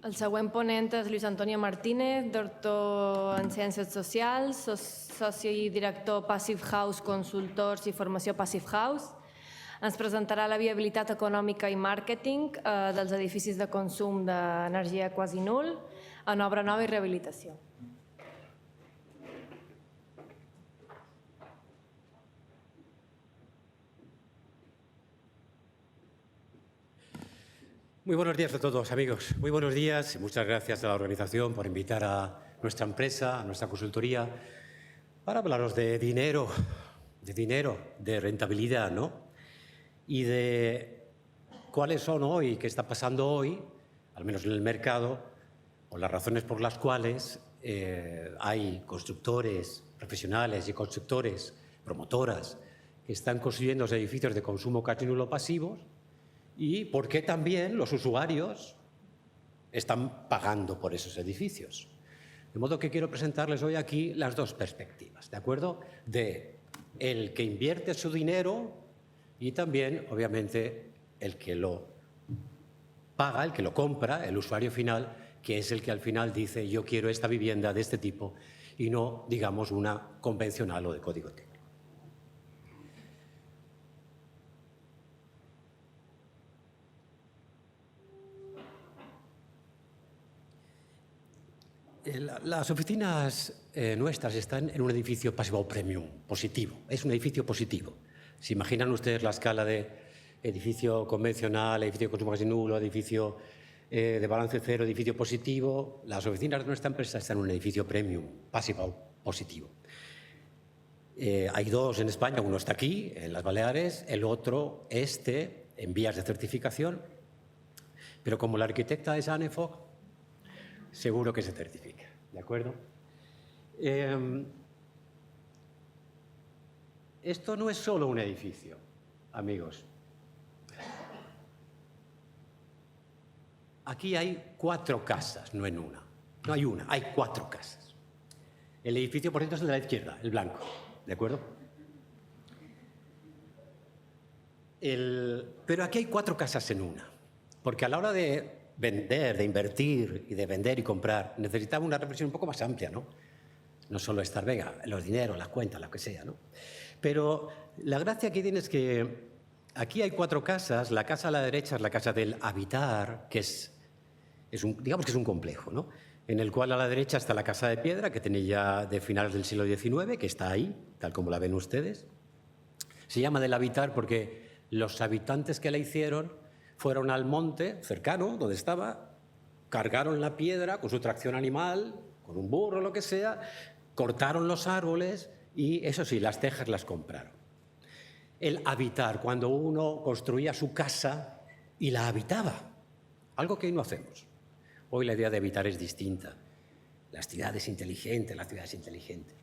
El següent ponent és Luis Antonio Martínez, doctor en Ciències Socials, soci i director Passive House Consultors i formació Passive House. Ens presentarà la viabilitat econòmica i màrqueting dels edificis de consum d'energia quasi nul en obra nova i rehabilitació. Muy buenos días a todos, amigos. Muy buenos días y muchas gracias a la organización por invitar a nuestra empresa, a nuestra consultoría, para hablaros de dinero, de rentabilidad, ¿no? Y de cuáles son hoy, qué está pasando hoy, al menos en el mercado, o las razones por las cuales hay constructores profesionales y constructores, promotoras, que están construyendo los edificios de consumo casi nulo pasivos, y por qué también los usuarios están pagando por esos edificios. De modo que quiero presentarles hoy aquí las dos perspectivas, ¿de acuerdo? De el que invierte su dinero y también, obviamente, el que lo paga, el que lo compra, el usuario final, que es el que al final dice yo quiero esta vivienda de este tipo y no, digamos, una convencional o de código técnico. Las oficinas nuestras están en un edificio pasivo premium, positivo. Es un edificio positivo. ¿Se imaginan ustedes la escala de edificio convencional, edificio de consumo casi nulo, edificio de balance cero, edificio positivo? Las oficinas de nuestra empresa están en un edificio premium, pasivo positivo. Hay dos en España, uno está aquí, en las Baleares, el otro, en vías de certificación, pero como la arquitecta es Anne Fogg, seguro que se certifica, ¿de acuerdo? Esto no es solo un edificio, amigos. Aquí hay 4 casas, no en una. No hay una, hay 4 casas. El edificio, por cierto, es el de la izquierda, el blanco, ¿de acuerdo? Pero aquí hay 4 casas en una, porque a la hora de vender, de invertir y de vender y comprar, necesitaba una reflexión un poco más amplia, ¿no? No solo estar, venga, los dineros, las cuentas, lo que sea, ¿no? Pero la gracia que tiene es que aquí hay 4 casas. La casa a la derecha es la casa del habitar, que digamos que es un complejo, ¿no? En el cual a la derecha está la casa de piedra, que tiene ya de finales del siglo XIX, que está ahí, tal como la ven ustedes. Se llama del habitar porque los habitantes que la hicieron fueron al monte cercano, donde estaba, cargaron la piedra con su tracción animal, con un burro o lo que sea, cortaron los árboles y, eso sí, las tejas las compraron. El habitar, cuando uno construía su casa y la habitaba, algo que hoy no hacemos. Hoy la idea de habitar es distinta. Las ciudades inteligentes, las ciudades inteligentes.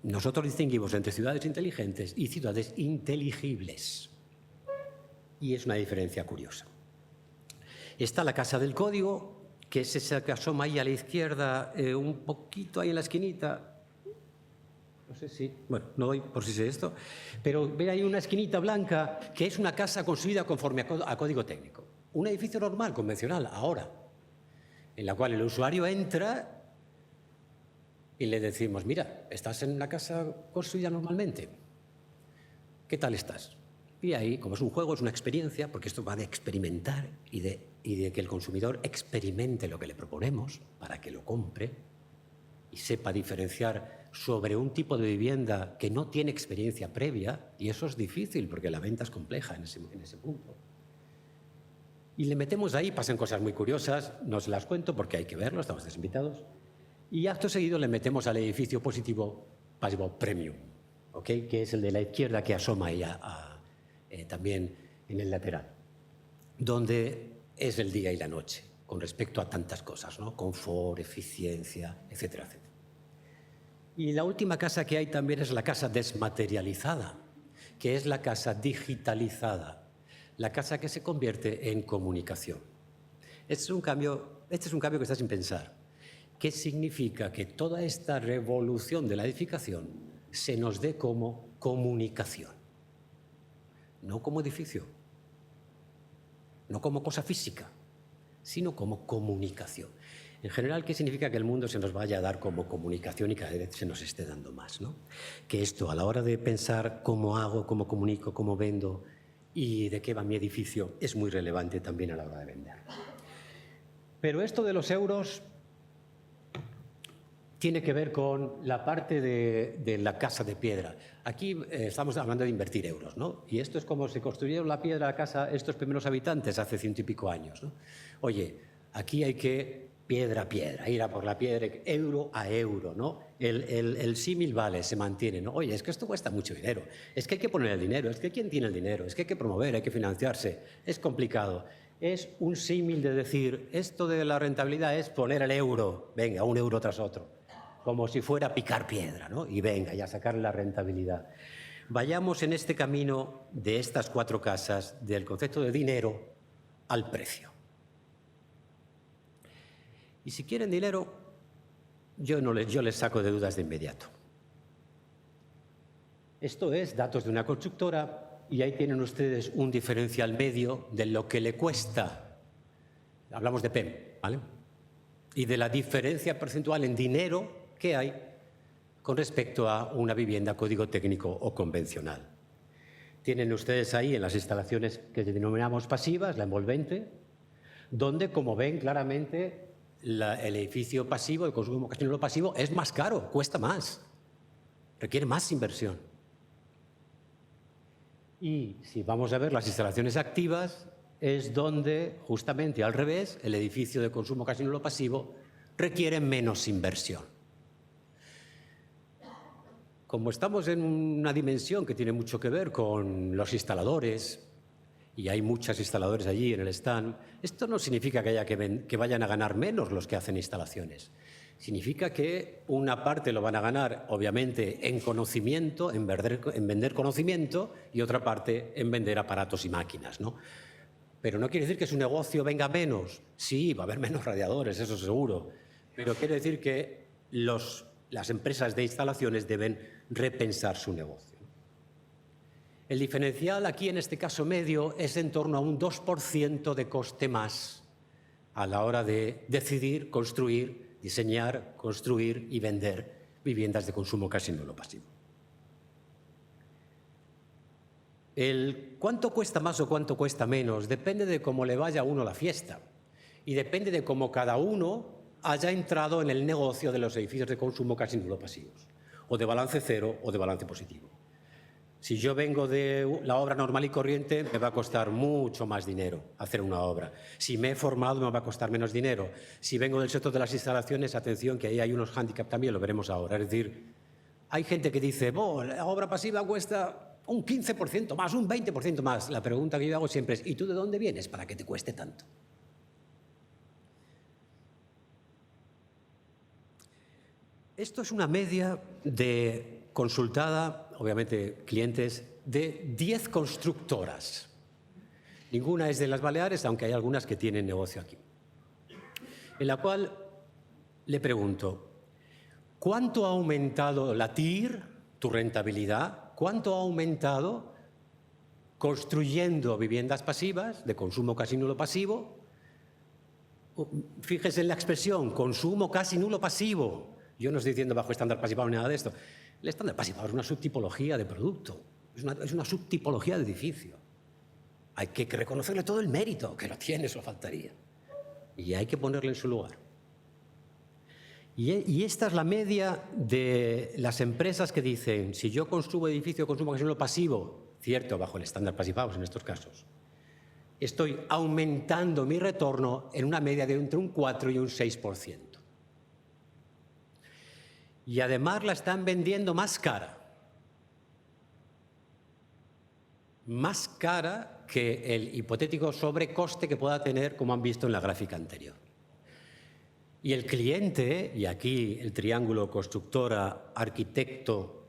Nosotros distinguimos entre ciudades inteligentes y ciudades inteligibles. Y es una diferencia curiosa. Está la casa del código, que es esa que asoma ahí a la izquierda, un poquito ahí en la esquinita. No sé si, bueno, no doy por si sé esto, pero ve ahí una esquinita blanca que es una casa construida conforme a código técnico. Un edificio normal, convencional, ahora, en la cual el usuario entra y le decimos, mira, ¿estás en una casa construida normalmente? ¿Qué tal estás? Y ahí, como es un juego, es una experiencia, porque esto va de experimentar y de que el consumidor experimente lo que le proponemos para que lo compre y sepa diferenciar sobre un tipo de vivienda que no tiene experiencia previa, y eso es difícil porque la venta es compleja en ese punto. Y le metemos ahí, pasan cosas muy curiosas, no se las cuento porque hay que verlo, estamos desinvitados, y acto seguido le metemos al edificio positivo pasivo premium, ¿okay? Que es el de la izquierda que asoma ahí también en el lateral, donde es el día y la noche, con respecto a tantas cosas, ¿no? Confort, eficiencia, etcétera, etcétera. Y la última casa que hay también es la casa desmaterializada, que es la casa digitalizada, la casa que se convierte en comunicación. Este es un cambio que está sin pensar. ¿Qué significa? Que toda esta revolución de la edificación se nos dé como comunicación. No como edificio, no como cosa física, sino como comunicación. En general, ¿qué significa que el mundo se nos vaya a dar como comunicación y cada vez se nos esté dando más, ¿no? Que esto, a la hora de pensar cómo hago, cómo comunico, cómo vendo y de qué va mi edificio, es muy relevante también a la hora de vender. Pero esto de los euros tiene que ver con la parte de la casa de piedra. Aquí estamos hablando de invertir euros, ¿no? Y esto es como se construyeron la piedra, la casa, estos primeros habitantes hace 100 y pico años, ¿no? Oye, aquí hay que piedra a piedra, ir a por la piedra, euro a euro, ¿no? El símil vale, se mantiene, ¿no? Oye, es que esto cuesta mucho dinero, es que hay que poner el dinero, es que ¿quién tiene el dinero? Es que hay que promover, hay que financiarse, es complicado. Es un símil de decir, esto de la rentabilidad es poner el euro, venga, un euro tras otro, como si fuera picar piedra, ¿no? Y venga, ya sacar la rentabilidad. Vayamos en este camino de estas 4 casas, del concepto de dinero al precio. Y si quieren dinero, yo les saco de dudas de inmediato. Esto es datos de una constructora y ahí tienen ustedes un diferencial medio de lo que le cuesta. Hablamos de PEM, ¿vale? Y de la diferencia porcentual en dinero que hay con respecto a una vivienda código técnico o convencional. Tienen ustedes ahí en las instalaciones que denominamos pasivas, la envolvente, donde, como ven claramente, el edificio pasivo, el consumo casi nulo pasivo, es más caro, cuesta más, requiere más inversión. Y si vamos a ver las instalaciones activas, es donde, justamente al revés, el edificio de consumo casi nulo pasivo requiere menos inversión. Como estamos en una dimensión que tiene mucho que ver con los instaladores, y hay muchos instaladores allí en el stand, esto no significa que vayan a ganar menos los que hacen instalaciones. Significa que una parte lo van a ganar, obviamente, en conocimiento, en vender conocimiento, y otra parte en vender aparatos y máquinas, ¿no? Pero no quiere decir que su negocio venga menos. Sí, va a haber menos radiadores, eso seguro. Pero quiere decir que las empresas de instalaciones deben repensar su negocio. El diferencial aquí, en este caso medio, es en torno a un 2% de coste más a la hora de decidir, construir, diseñar, construir y vender viviendas de consumo casi nulo pasivo. El cuánto cuesta más o cuánto cuesta menos depende de cómo le vaya a uno la fiesta y depende de cómo cada uno haya entrado en el negocio de los edificios de consumo casi nulo pasivos, o de balance cero o de balance positivo. Si yo vengo de la obra normal y corriente, me va a costar mucho más dinero hacer una obra. Si me he formado, me va a costar menos dinero. Si vengo del sector de las instalaciones, atención, que ahí hay unos hándicaps también, lo veremos ahora. Es decir, hay gente que dice, la obra pasiva cuesta un 15% más, un 20% más. La pregunta que yo hago siempre es, ¿y tú de dónde vienes para que te cueste tanto? Esto es una media consultada, obviamente clientes, de 10 constructoras. Ninguna es de las Baleares, aunque hay algunas que tienen negocio aquí. En la cual le pregunto, ¿cuánto ha aumentado la TIR, tu rentabilidad? ¿Cuánto ha aumentado construyendo viviendas pasivas, de consumo casi nulo pasivo? Fíjese en la expresión, consumo casi nulo pasivo. Yo no estoy diciendo bajo estándar pasivado ni nada de esto. El estándar pasivado es una subtipología de producto, es una subtipología de edificio. Hay que reconocerle todo el mérito, que lo tiene, eso faltaría. Y hay que ponerle en su lugar. Y esta es la media de las empresas que dicen, si yo construyo edificio de consumo casi nulo pasivo, cierto, bajo el estándar pasivado en estos casos, estoy aumentando mi retorno en una media de entre un 4 y un 6%. Y además la están vendiendo más cara. Más cara que el hipotético sobrecoste que pueda tener, como han visto en la gráfica anterior. Y el cliente, y aquí el triángulo constructora, arquitecto,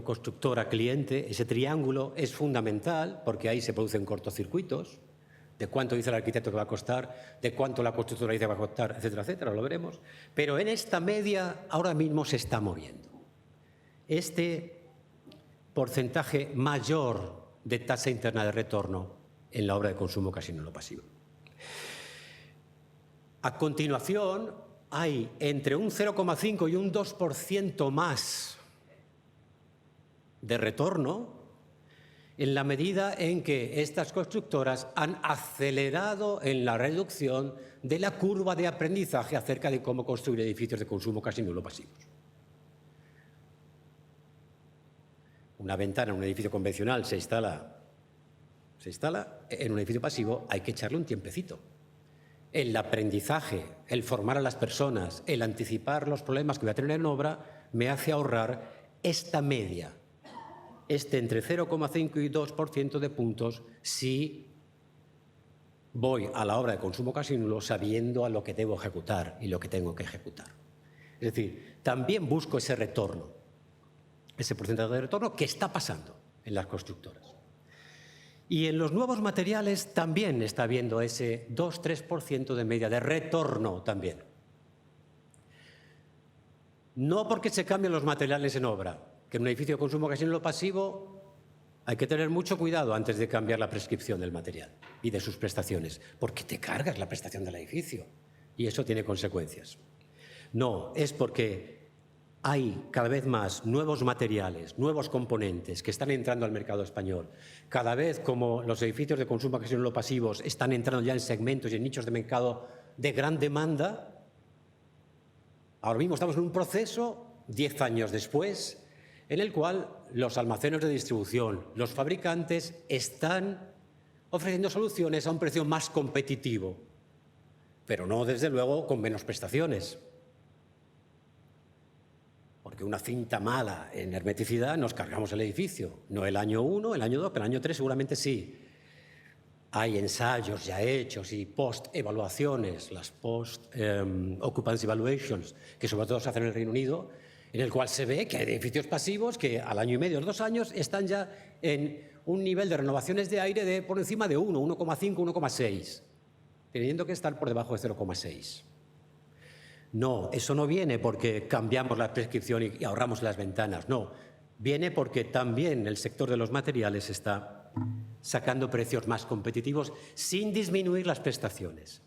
constructora, cliente, ese triángulo es fundamental porque ahí se producen cortocircuitos, de cuánto dice el arquitecto que va a costar, de cuánto la constructora dice que va a costar, etcétera, etcétera, lo veremos. Pero en esta media ahora mismo se está moviendo. Este porcentaje mayor de tasa interna de retorno en la obra de consumo casi nulo pasivo. A continuación, hay entre un 0,5 y un 2% más de retorno en la medida en que estas constructoras han acelerado en la reducción de la curva de aprendizaje acerca de cómo construir edificios de consumo casi nulo pasivos. Una ventana en un edificio convencional se instala en un edificio pasivo, hay que echarle un tiempecito. El aprendizaje, el formar a las personas, el anticipar los problemas que voy a tener en obra, me hace ahorrar esta media, entre 0,5 y 2% de puntos si voy a la obra de consumo casi nulo sabiendo a lo que debo ejecutar y lo que tengo que ejecutar. Es decir, también busco ese retorno, ese porcentaje de retorno que está pasando en las constructoras. Y en los nuevos materiales también está habiendo ese 2-3% de media de retorno también. No porque se cambien los materiales en obra, que en un edificio de consumo casi nulo pasivo hay que tener mucho cuidado antes de cambiar la prescripción del material y de sus prestaciones, porque te cargas la prestación del edificio y eso tiene consecuencias. No, es porque hay cada vez más nuevos materiales, nuevos componentes que están entrando al mercado español. Cada vez como los edificios de consumo casi nulo pasivos están entrando ya en segmentos y en nichos de mercado de gran demanda, ahora mismo estamos en un proceso, 10 años después, en el cual los almacenes de distribución, los fabricantes están ofreciendo soluciones a un precio más competitivo, pero no, desde luego, con menos prestaciones. Porque una cinta mala en hermeticidad nos cargamos el edificio. No el año 1, el año 2, pero el año 3 seguramente sí. Hay ensayos ya hechos y post-evaluaciones, las post-occupancy evaluations, que sobre todo se hacen en el Reino Unido, en el cual se ve que hay edificios pasivos que al año y medio o 2 años están ya en un nivel de renovaciones de aire de por encima de 1, 1,5, 1,6, teniendo que estar por debajo de 0,6. No, eso no viene porque cambiamos la prescripción y ahorramos las ventanas, no. Viene porque también el sector de los materiales está sacando precios más competitivos sin disminuir las prestaciones.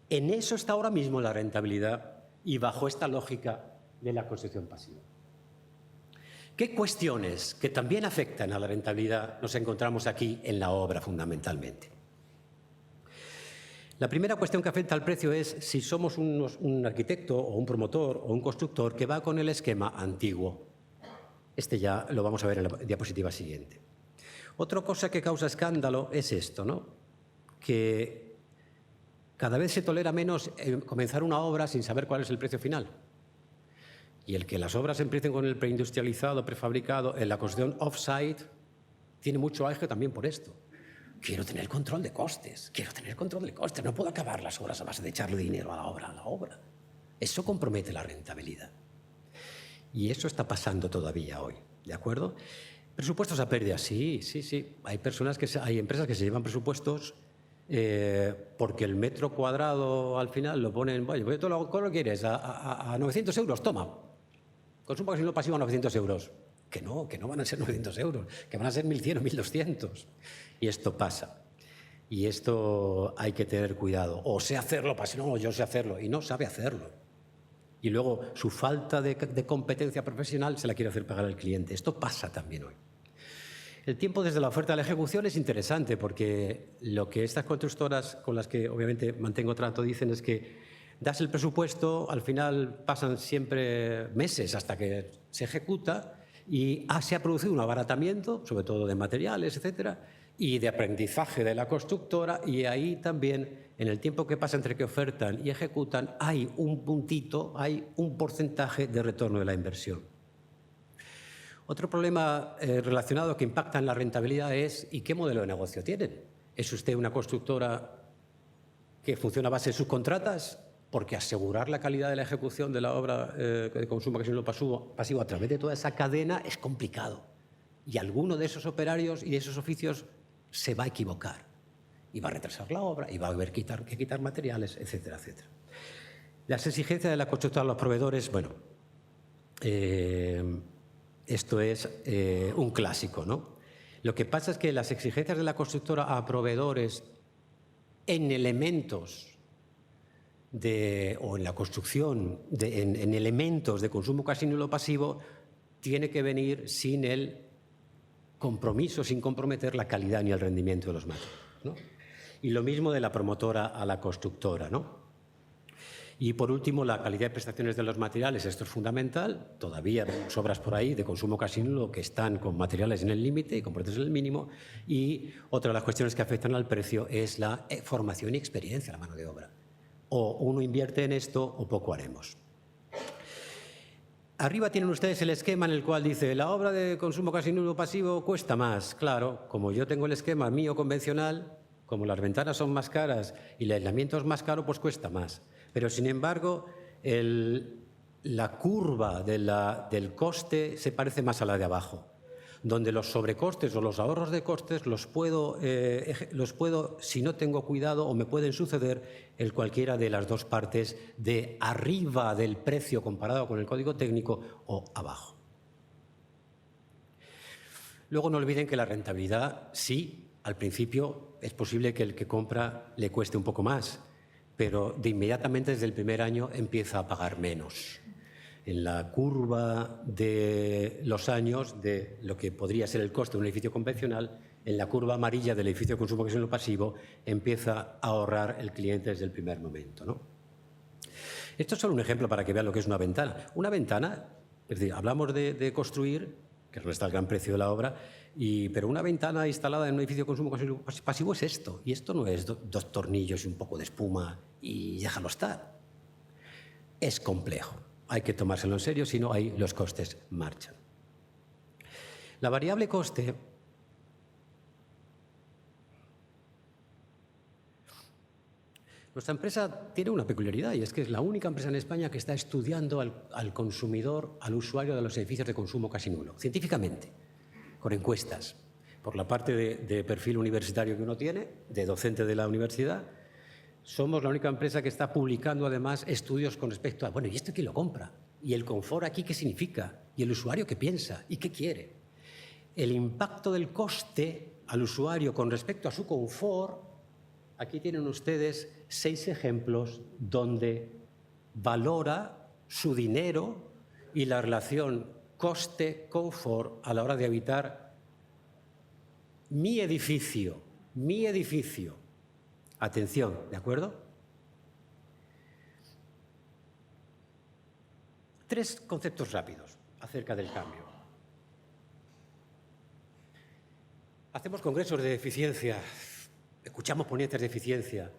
En eso está ahora mismo la rentabilidad y bajo esta lógica de la construcción pasiva. ¿Qué cuestiones que también afectan a la rentabilidad nos encontramos aquí en la obra fundamentalmente? La primera cuestión que afecta al precio es si somos un arquitecto o un promotor o un constructor que va con el esquema antiguo. Este ya lo vamos a ver en la diapositiva siguiente. Otra cosa que causa escándalo es esto, ¿no? Que cada vez se tolera menos comenzar una obra sin saber cuál es el precio final. Y el que las obras empiecen con el preindustrializado, prefabricado, en la construcción off-site, tiene mucho auge también por esto. Quiero tener control de costes, no puedo acabar las obras a base de echarle dinero a la obra. Eso compromete la rentabilidad. Y eso está pasando todavía hoy, ¿de acuerdo? Presupuestos a pérdida, sí. Hay empresas que se llevan presupuestos porque el metro cuadrado al final lo ponen, bueno, ¿tú lo quieres? A 900 euros, toma. Consumo casi nulo pasivo a 900 euros. Que no van a ser 900 euros, que van a ser 1.100 o 1.200. Y esto pasa. Y esto hay que tener cuidado. O sé hacerlo, no, yo sé hacerlo. Y no sabe hacerlo. Y luego su falta de competencia profesional se la quiere hacer pagar al cliente. Esto pasa también hoy. El tiempo desde la oferta a la ejecución es interesante porque lo que estas constructoras con las que obviamente mantengo trato dicen es que das el presupuesto, al final pasan siempre meses hasta que se ejecuta y se ha producido un abaratamiento, sobre todo de materiales, etcétera, y de aprendizaje de la constructora, y ahí también, en el tiempo que pasa entre que ofertan y ejecutan, hay un puntito, hay un porcentaje de retorno de la inversión. Otro problema relacionado que impacta en la rentabilidad es ¿y qué modelo de negocio tienen? ¿Es usted una constructora que funciona a base de subcontratas? Porque asegurar la calidad de la ejecución de la obra de consumo casi nulo pasivo a través de toda esa cadena es complicado. Y alguno de esos operarios y de esos oficios se va a equivocar. Y va a retrasar la obra, y va a haber que quitar materiales, etcétera, etcétera. Las exigencias de la constructora a los proveedores, bueno, esto es un clásico, ¿no? Lo que pasa es que las exigencias de la constructora a proveedores en elementos o en la construcción, en elementos de consumo casi nulo pasivo, tiene que venir sin el compromiso, sin comprometer la calidad ni el rendimiento de los materiales, ¿no? Y lo mismo de la promotora a la constructora, ¿no? Y por último, la calidad de prestaciones de los materiales. Esto es fundamental. Todavía vemos obras por ahí de consumo casi nulo que están con materiales en el límite y con precios en el mínimo. Y otra de las cuestiones que afectan al precio es la formación y experiencia, la mano de obra. O uno invierte en esto o poco haremos. Arriba tienen ustedes el esquema en el cual dice la obra de consumo casi nulo pasivo cuesta más. Claro, como yo tengo el esquema mío convencional, como las ventanas son más caras y el aislamiento es más caro, pues cuesta más. Pero, sin embargo, la curva del coste se parece más a la de abajo, donde los sobrecostes o los ahorros de costes los puedo, si no tengo cuidado, o me pueden suceder en cualquiera de las dos partes de arriba del precio comparado con el código técnico o abajo. Luego no olviden que la rentabilidad, sí, al principio es posible que el que compra le cueste un poco más, pero inmediatamente desde el primer año empieza a pagar menos. En la curva de los años de lo que podría ser el coste de un edificio convencional, en la curva amarilla del edificio de consumo que es lo pasivo, empieza a ahorrar el cliente desde el primer momento, ¿no? Esto es solo un ejemplo para que vean lo que es una ventana. Una ventana, es decir, hablamos de construir, que es donde está el gran precio de la obra, pero una ventana instalada en un edificio de consumo pasivo es esto. Y esto no es dos tornillos y un poco de espuma y déjalo estar. Es complejo. Hay que tomárselo en serio, si no, ahí los costes marchan. La variable coste nuestra empresa tiene una peculiaridad, y es que es la única empresa en España que está estudiando al consumidor, al usuario de los edificios de consumo casi nulo, científicamente, con encuestas, por la parte de perfil universitario que uno tiene, de docente de la universidad. Somos la única empresa que está publicando, además, estudios con respecto a, bueno, ¿y esto quién lo compra? ¿Y el confort aquí qué significa? ¿Y el usuario qué piensa? ¿Y qué quiere? El impacto del coste al usuario con respecto a su confort, aquí tienen ustedes 6 ejemplos donde valora su dinero y la relación coste-confort a la hora de habitar mi edificio. Atención, ¿de acuerdo? 3 conceptos rápidos acerca del cambio. Hacemos congresos de eficiencia, escuchamos ponencias de eficiencia.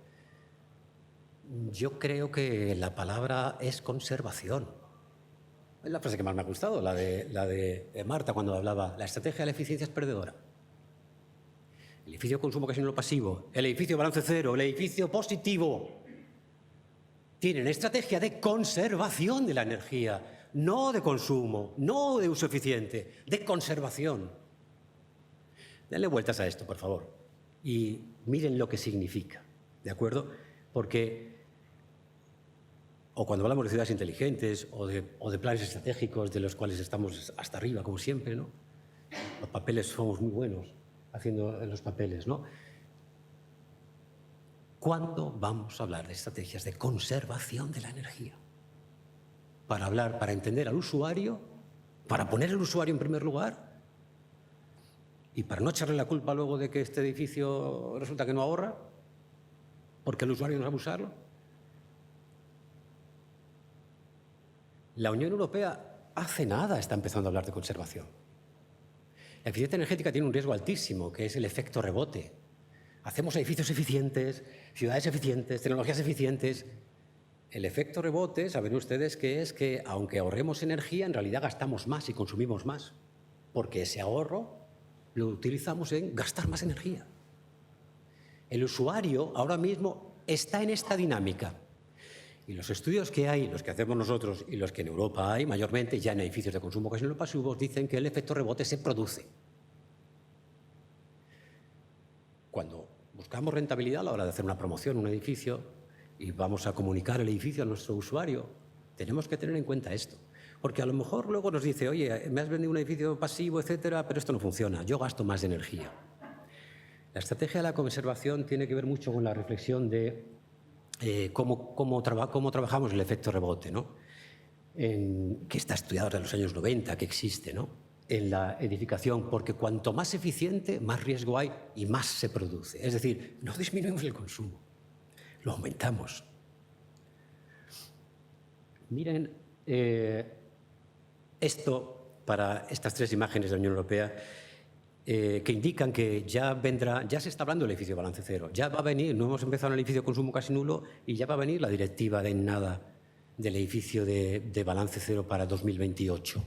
Yo creo que la palabra es conservación. Es la frase que más me ha gustado, la de Marta cuando hablaba, la estrategia de la eficiencia es perdedora. El edificio de consumo casi nulo pasivo, el edificio de balance cero, el edificio positivo, tienen estrategia de conservación de la energía, no de consumo, no de uso eficiente, de conservación. Denle vueltas a esto, por favor, y miren lo que significa, ¿de acuerdo? Porque, o cuando hablamos de ciudades inteligentes o de planes estratégicos de los cuales estamos hasta arriba, como siempre, ¿no? Los papeles somos muy buenos haciendo los papeles, ¿no? ¿Cuándo vamos a hablar de estrategias de conservación de la energía? Para entender al usuario, para poner al usuario en primer lugar y para no echarle la culpa luego de que este edificio resulta que no ahorra, porque el usuario no sabe usarlo. La Unión Europea hace nada está empezando a hablar de conservación. La eficiencia energética tiene un riesgo altísimo, que es el efecto rebote. Hacemos edificios eficientes, ciudades eficientes, tecnologías eficientes. El efecto rebote, saben ustedes que es que, aunque ahorremos energía, en realidad gastamos más y consumimos más, porque ese ahorro lo utilizamos en gastar más energía. El usuario ahora mismo está en esta dinámica. Y los estudios que hay, los que hacemos nosotros y los que en Europa hay, mayormente ya en edificios de consumo casi nulo pasivos, dicen que el efecto rebote se produce. Cuando buscamos rentabilidad a la hora de hacer una promoción en un edificio y vamos a comunicar el edificio a nuestro usuario, tenemos que tener en cuenta esto. Porque a lo mejor luego nos dice, oye, me has vendido un edificio pasivo, etcétera, pero esto no funciona, yo gasto más de energía. La estrategia de la conservación tiene que ver mucho con la reflexión de cómo trabajamos el efecto rebote, ¿no? Que está estudiado desde los años 90, que existe, ¿no? En la edificación, porque cuanto más eficiente, más riesgo hay y más se produce. Es decir, no disminuimos el consumo, lo aumentamos. Miren, esto para estas tres imágenes de la Unión Europea que indican que ya se está hablando del edificio de balance cero, ya va a venir, no hemos empezado en el edificio de consumo casi nulo y ya va a venir la directiva de nada del edificio de balance cero para 2028.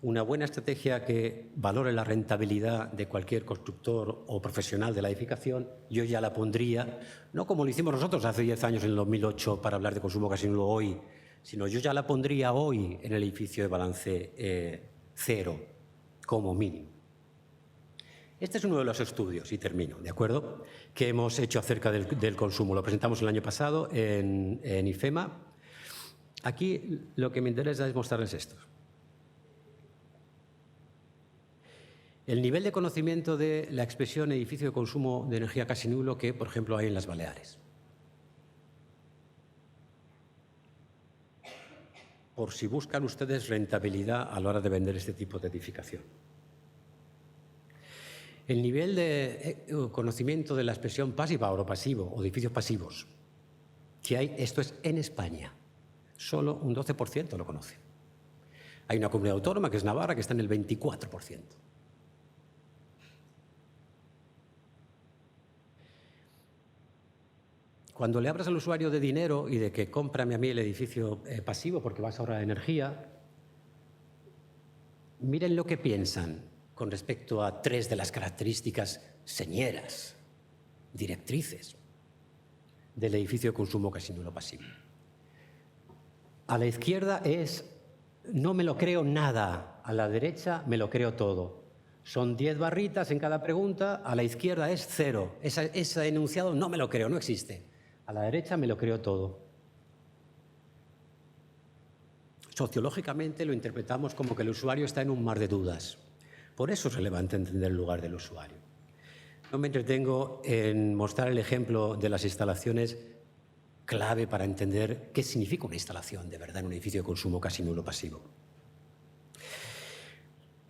Una buena estrategia que valore la rentabilidad de cualquier constructor o profesional de la edificación, yo ya la pondría, no como lo hicimos nosotros hace 10 años en el 2008 para hablar de consumo casi nulo hoy, sino yo ya la pondría hoy en el edificio de balance cero, como mínimo. Este es uno de los estudios, y termino, ¿de acuerdo?, que hemos hecho acerca del consumo. Lo presentamos el año pasado en IFEMA. Aquí lo que me interesa es mostrarles esto. El nivel de conocimiento de la expresión edificio de consumo de energía casi nulo que, por ejemplo, hay en las Baleares. Por si buscan ustedes rentabilidad a la hora de vender este tipo de edificación. El nivel de conocimiento de la expresión pasiva o pasivo, o edificios pasivos, que hay, esto es en España, solo un 12% lo conoce. Hay una comunidad autónoma, que es Navarra, que está en el 24%. Cuando le hablas al usuario de dinero y de que cómprame a mí el edificio pasivo porque vas a ahorrar energía, miren lo que piensan con respecto a tres de las características señeras, directrices del edificio de consumo casi nulo pasivo. A la izquierda es no me lo creo nada, a la derecha me lo creo todo. Son 10 barritas en cada pregunta, a la izquierda es 0. Ese enunciado no me lo creo, no existe. A la derecha me lo creo todo. Sociológicamente lo interpretamos como que el usuario está en un mar de dudas. Por eso es relevante entender el lugar del usuario. No me entretengo en mostrar el ejemplo de las instalaciones clave para entender qué significa una instalación de verdad en un edificio de consumo casi nulo pasivo.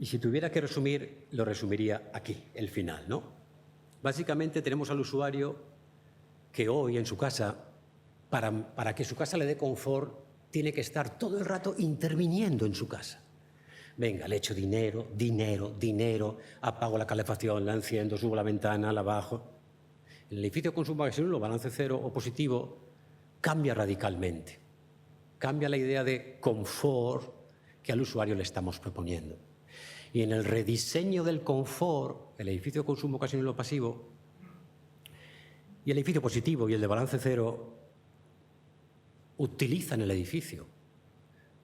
Y si tuviera que resumir, lo resumiría aquí, el final, ¿no? Básicamente tenemos al usuario que hoy en su casa, para que su casa le dé confort, tiene que estar todo el rato interviniendo en su casa. Venga, le echo dinero, apago la calefacción, la enciendo, subo la ventana, la bajo. El edificio de consumo casi nulo, balance cero o positivo, cambia radicalmente. Cambia la idea de confort que al usuario le estamos proponiendo. Y en el rediseño del confort, el edificio de consumo casi nulo pasivo y el edificio positivo y el de balance cero utilizan el edificio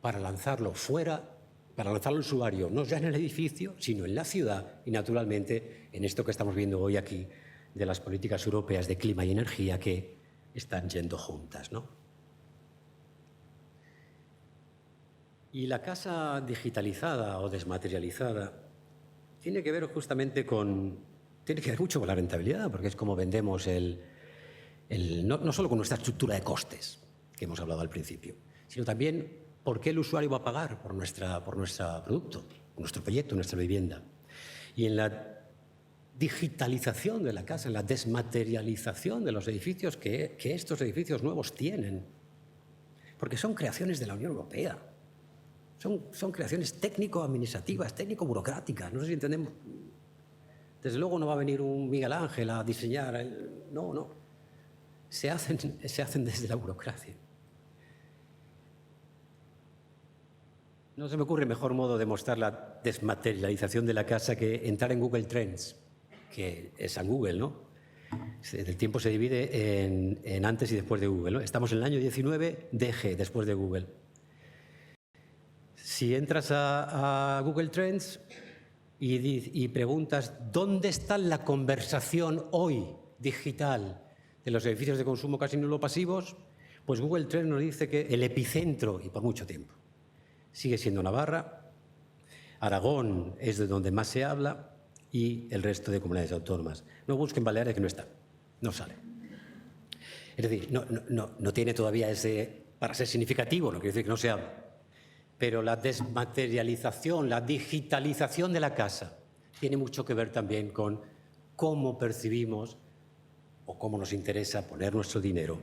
para lanzarlo fuera, para lanzarlo al usuario, no ya en el edificio, sino en la ciudad y, naturalmente, en esto que estamos viendo hoy aquí de las políticas europeas de clima y energía que están yendo juntas, ¿no? Y la casa digitalizada o desmaterializada tiene que ver justamente tiene que ver mucho con la rentabilidad, porque es como vendemos no solo con nuestra estructura de costes, que hemos hablado al principio, sino también por qué el usuario va a pagar por nuestro producto, por nuestro proyecto, nuestra vivienda. Y en la digitalización de la casa, en la desmaterialización de los edificios que estos edificios nuevos tienen, porque son creaciones de la Unión Europea, son creaciones técnico-administrativas, técnico-burocráticas, no sé si entendemos. Desde luego no va a venir un Miguel Ángel a diseñar, no. Se hacen desde la burocracia. No se me ocurre mejor modo de mostrar la desmaterialización de la casa que entrar en Google Trends, que es en Google, ¿no? El tiempo se divide en antes y después de Google, ¿no? Estamos en el año 19, DG, después de Google. Si entras a Google Trends y preguntas ¿dónde está la conversación hoy digital de los edificios de consumo casi nulo pasivos? Pues Google Trends nos dice que el epicentro, y por mucho tiempo, sigue siendo Navarra, Aragón es de donde más se habla y el resto de comunidades autónomas. No busquen Baleares, que no está, no sale. Es decir, no tiene todavía ese, para ser significativo, no quiere decir que no se hable, pero la desmaterialización, la digitalización de la casa tiene mucho que ver también con cómo percibimos o cómo nos interesa poner nuestro dinero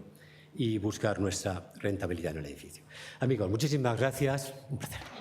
y buscar nuestra rentabilidad en el edificio. Amigos, muchísimas gracias. Un placer.